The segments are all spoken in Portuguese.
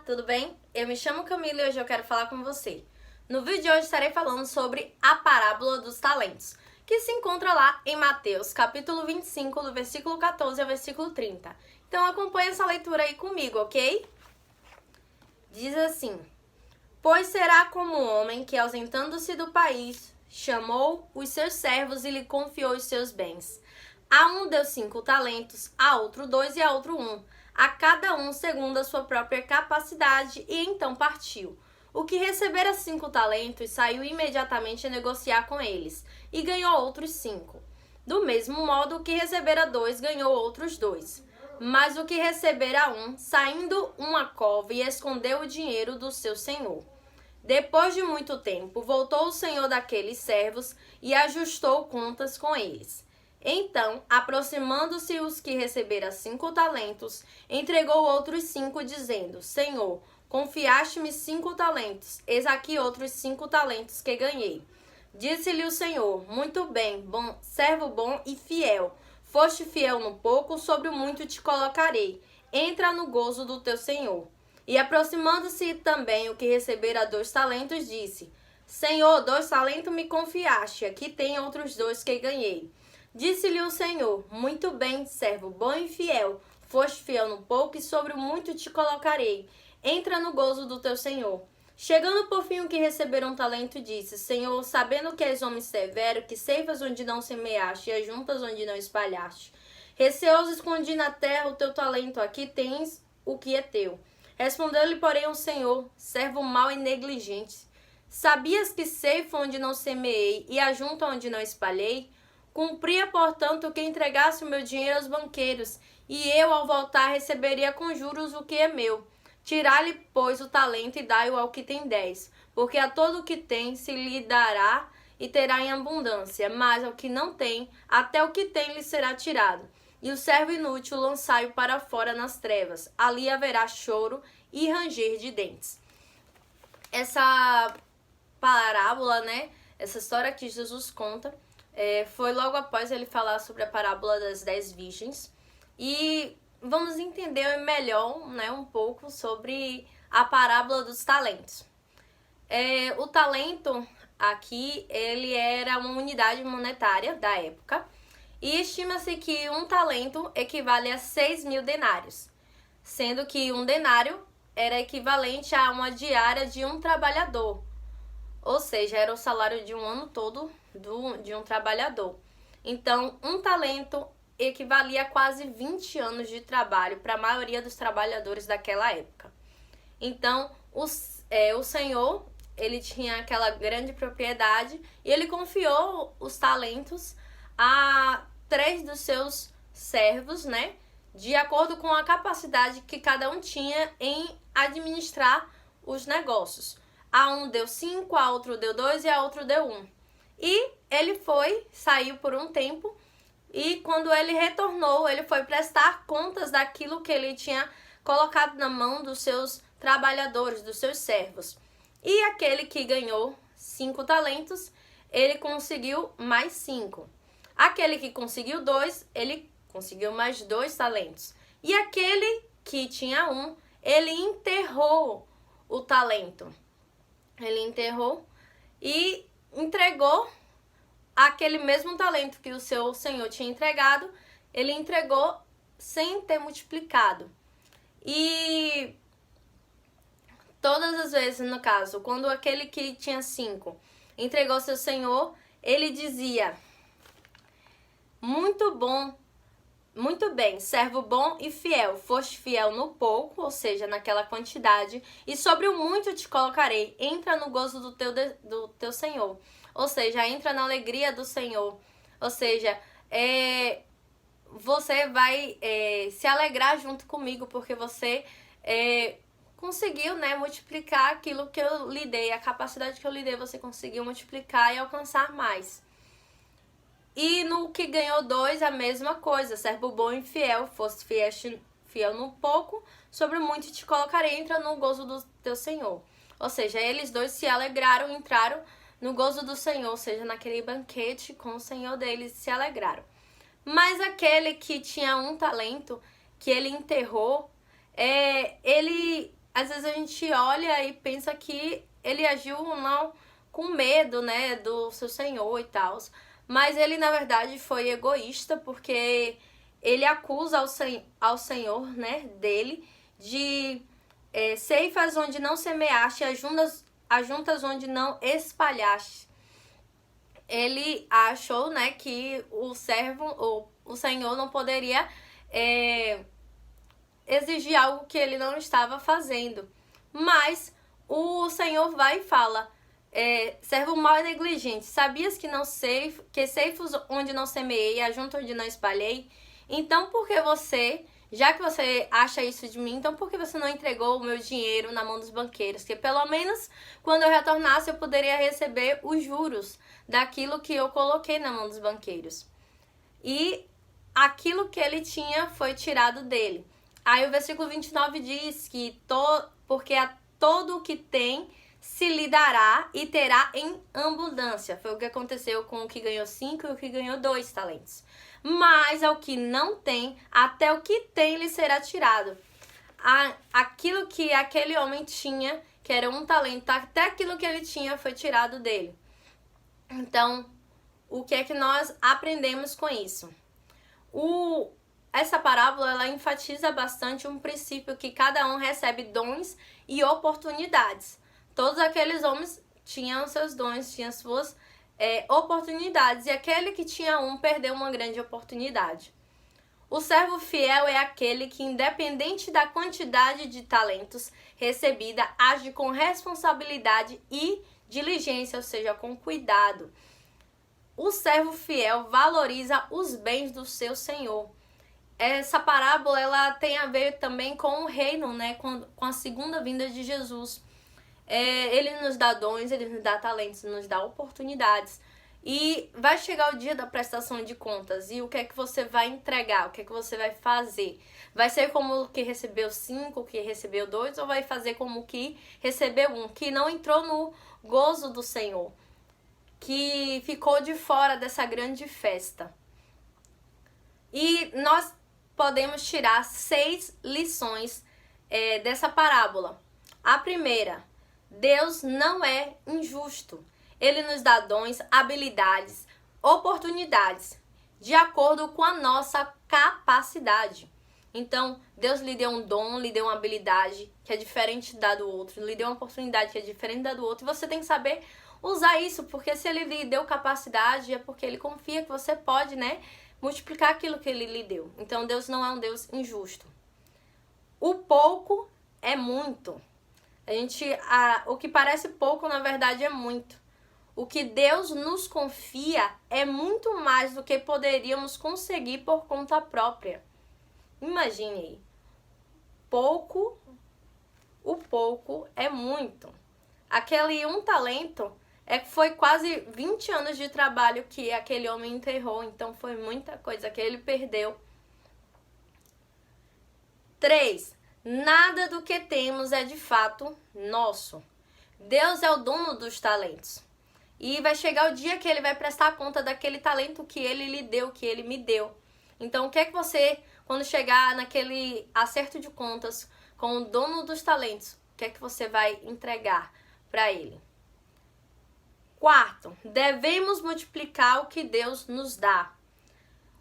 tudo bem? Eu me chamo Camila e hoje eu quero falar com você. No vídeo de hoje estarei falando sobre a parábola dos talentos, que se encontra lá em Mateus, capítulo 25, do versículo 14 ao versículo 30. Então acompanhe essa leitura aí comigo, ok? Diz assim: Pois será como um homem que, ausentando-se do país, chamou os seus servos e lhe confiou os seus bens. A um deu 5 talentos, a outro 2 e a outro 1, a cada um segundo a sua própria capacidade, e então partiu. O que recebera 5 talentos saiu imediatamente a negociar com eles, e ganhou outros 5. Do mesmo modo, o que recebera 2 ganhou outros 2. Mas o que recebera 1, saindo uma cova e escondeu o dinheiro do seu senhor. Depois de muito tempo, voltou o senhor daqueles servos e ajustou contas com eles. Então, aproximando-se os que recebera 5 talentos, entregou outros 5, dizendo: Senhor, confiaste-me 5 talentos, eis aqui outros 5 talentos que ganhei. Disse-lhe o Senhor: Muito bem, servo bom e fiel. Foste fiel no pouco, sobre o muito te colocarei. Entra no gozo do teu Senhor. E aproximando-se também o que recebera 2 talentos, disse: Senhor, 2 talentos me confiaste, aqui tem outros 2 que ganhei. Disse-lhe o Senhor: Muito bem, servo bom e fiel. Foste fiel no pouco e sobre o muito te colocarei. Entra no gozo do teu Senhor. Chegando por fim o que receberam 1 talento, disse: Senhor, sabendo que és homem severo, que ceifas onde não semeaste e ajuntas onde não espalhaste. Receoso escondi na terra o teu talento, aqui tens o que é teu. Respondeu-lhe, porém, o Senhor: Servo mau e negligente. Sabias que ceifo onde não semeei e ajunto onde não espalhei? Cumpria, portanto, que entregasse o meu dinheiro aos banqueiros, e eu, ao voltar, receberia com juros o que é meu. Tirai-lhe, pois, o talento e dai-o ao que tem 10, porque a todo o que tem se lhe dará e terá em abundância, mas ao que não tem, até o que tem lhe será tirado. E o servo inútil lançai-o para fora nas trevas, ali haverá choro e ranger de dentes. Essa parábola, essa história que Jesus conta, foi logo após ele falar sobre a parábola das 10 virgens. E vamos entender melhor, um pouco sobre a parábola dos talentos. O talento aqui, ele era uma unidade monetária da época. E estima-se que 1 talento equivale a 6.000 denários, sendo que 1 denário era equivalente a uma diária de um trabalhador. Ou seja, era o salário de um ano todo de um trabalhador. Então, 1 talento equivalia a quase 20 anos de trabalho para a maioria dos trabalhadores daquela época. Então, o senhor, ele tinha aquela grande propriedade e ele confiou os talentos a 3 dos seus servos, de acordo com a capacidade que cada um tinha em administrar os negócios. A um deu 5, a outro deu 2 e a outro deu 1. E ele saiu por um tempo, e quando ele retornou, ele foi prestar contas daquilo que ele tinha colocado na mão dos seus trabalhadores, dos seus servos. E aquele que ganhou 5 talentos, ele conseguiu mais 5. Aquele que conseguiu 2, ele conseguiu mais 2 talentos. E aquele que tinha 1, ele enterrou o talento. Ele enterrou e entregou aquele mesmo talento que o seu senhor tinha entregado, ele entregou sem ter multiplicado. E todas as vezes, no caso, quando aquele que tinha 5 entregou seu senhor, ele dizia: Muito bom, muito bem, servo bom e fiel. Foste fiel no pouco, ou seja, naquela quantidade, e sobre o muito te colocarei. Entra no gozo do teu Senhor. Ou seja, entra na alegria do Senhor. Ou seja, você vai se alegrar junto comigo, porque você conseguiu, multiplicar aquilo que eu lhe dei. A capacidade que eu lhe dei, você conseguiu multiplicar e alcançar mais. E no que ganhou 2, a mesma coisa. Servo bom e fiel, foste fiel no pouco, sobre o muito te colocarei, entra no gozo do teu Senhor. Ou seja, eles 2 se alegraram, entraram no gozo do Senhor, ou seja, naquele banquete com o Senhor deles, se alegraram. Mas aquele que tinha 1 talento, que ele enterrou, ele às vezes a gente olha e pensa que ele agiu não com medo, né, do seu senhor e tal. Mas ele, na verdade, foi egoísta, porque ele acusa ao senhor, né, dele de ceifas onde não semeaste, ajuntas onde não espalhaste. Ele achou, né, que o senhor não poderia exigir algo que ele não estava fazendo. Mas o senhor vai e fala: servo mau e negligente, sabias que ceifos onde não semeei, ajunto onde não espalhei? Então por que você, já que você acha isso de mim, então por que você não entregou o meu dinheiro na mão dos banqueiros? Que pelo menos quando eu retornasse eu poderia receber os juros daquilo que eu coloquei na mão dos banqueiros. E aquilo que ele tinha foi tirado dele. Aí o versículo 29 diz que porque a todo o que tem se lhe dará e terá em abundância. Foi o que aconteceu com o que ganhou 5 e o que ganhou 2 talentos. Mas ao que não tem, até o que tem lhe será tirado. Aquilo que aquele homem tinha, que era 1 talento, até aquilo que ele tinha foi tirado dele. Então, o que é que nós aprendemos com isso? Essa parábola, ela enfatiza bastante um princípio que cada um recebe dons e oportunidades. Todos aqueles homens tinham seus dons, tinham suas oportunidades, e aquele que tinha um perdeu uma grande oportunidade. O servo fiel é aquele que, independente da quantidade de talentos recebida, age com responsabilidade e diligência, ou seja, com cuidado. O servo fiel valoriza os bens do seu senhor. Essa parábola, ela tem a ver também com o reino, né? Com a segunda vinda de Jesus. Ele nos dá dons, ele nos dá talentos, nos dá oportunidades. E vai chegar o dia da prestação de contas. E o que é que você vai entregar? O que é que você vai fazer? Vai ser como o que recebeu 5, o que recebeu 2? Ou vai fazer como o que recebeu 1? Que não entrou no gozo do Senhor, que ficou de fora dessa grande festa. E nós podemos tirar 6 lições dessa parábola. A primeira: Deus não é injusto. Ele nos dá dons, habilidades, oportunidades, de acordo com a nossa capacidade. Então, Deus lhe deu um dom, lhe deu uma habilidade que é diferente da do outro, lhe deu uma oportunidade que é diferente da do outro, e você tem que saber usar isso, porque se ele lhe deu capacidade, é porque ele confia que você pode, né, multiplicar aquilo que ele lhe deu. Então, Deus não é um Deus injusto. O pouco é muito. O que parece pouco, na verdade, é muito. O que Deus nos confia é muito mais do que poderíamos conseguir por conta própria. Imagine aí. O pouco é muito. Aquele 1 talento foi quase 20 anos de trabalho que aquele homem enterrou. Então foi muita coisa que ele perdeu. 3. Nada do que temos é de fato nosso. Deus é o dono dos talentos. E vai chegar o dia que ele vai prestar conta daquele talento que ele lhe deu, que ele me deu. Então, o que é que você, quando chegar naquele acerto de contas com o dono dos talentos, o que é que você vai entregar para ele? 4. Devemos multiplicar o que Deus nos dá.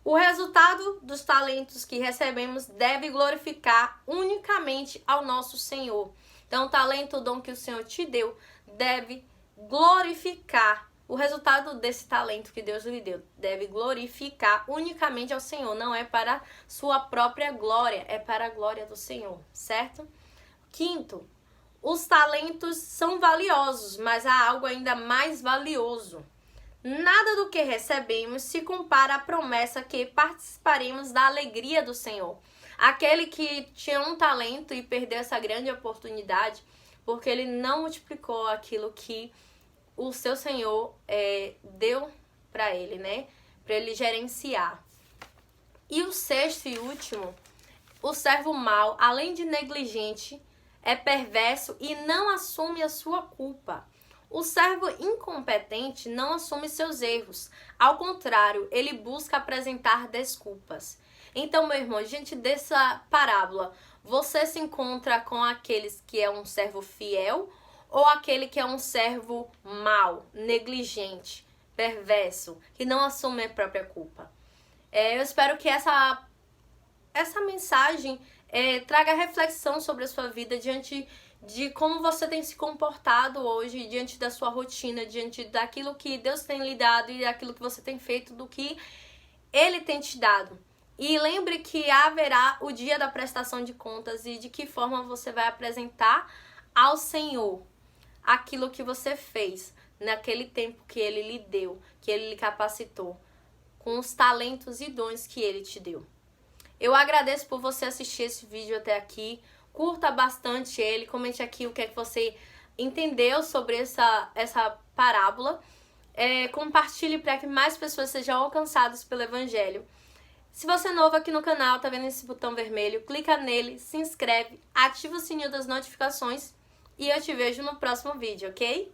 O resultado dos talentos que recebemos deve glorificar unicamente ao nosso Senhor. Então, o talento, o dom que o Senhor te deu, deve glorificar. O resultado desse talento que Deus lhe deu deve glorificar unicamente ao Senhor. Não é para sua própria glória, é para a glória do Senhor, certo? 5. Os talentos são valiosos, mas há algo ainda mais valioso. Nada do que recebemos se compara à promessa que participaremos da alegria do Senhor. Aquele que tinha 1 talento e perdeu essa grande oportunidade porque ele não multiplicou aquilo que o seu Senhor deu para ele, né? Para ele gerenciar. E o 6º e último: o servo mau, além de negligente, é perverso e não assume a sua culpa. O servo incompetente não assume seus erros. Ao contrário, ele busca apresentar desculpas. Então, meu irmão, diante dessa parábola, Você se encontra com aqueles que é um servo fiel ou aquele que é um servo mau, negligente, perverso, que não assume a própria culpa? Eu espero que essa mensagem traga reflexão sobre a sua vida diante de como você tem se comportado hoje, diante da sua rotina, diante daquilo que Deus tem lhe dado e daquilo que você tem feito, do que Ele tem te dado. E lembre que haverá o dia da prestação de contas e de que forma você vai apresentar ao Senhor aquilo que você fez naquele tempo que Ele lhe deu, que Ele lhe capacitou, com os talentos e dons que Ele te deu. Eu agradeço por você assistir esse vídeo até aqui. Curta bastante ele, comente aqui o que é que você entendeu sobre essa parábola. Compartilhe para que mais pessoas sejam alcançadas pelo Evangelho. Se você é novo aqui no canal, tá vendo esse botão vermelho, clica nele, se inscreve, ativa o sininho das notificações e eu te vejo no próximo vídeo, ok?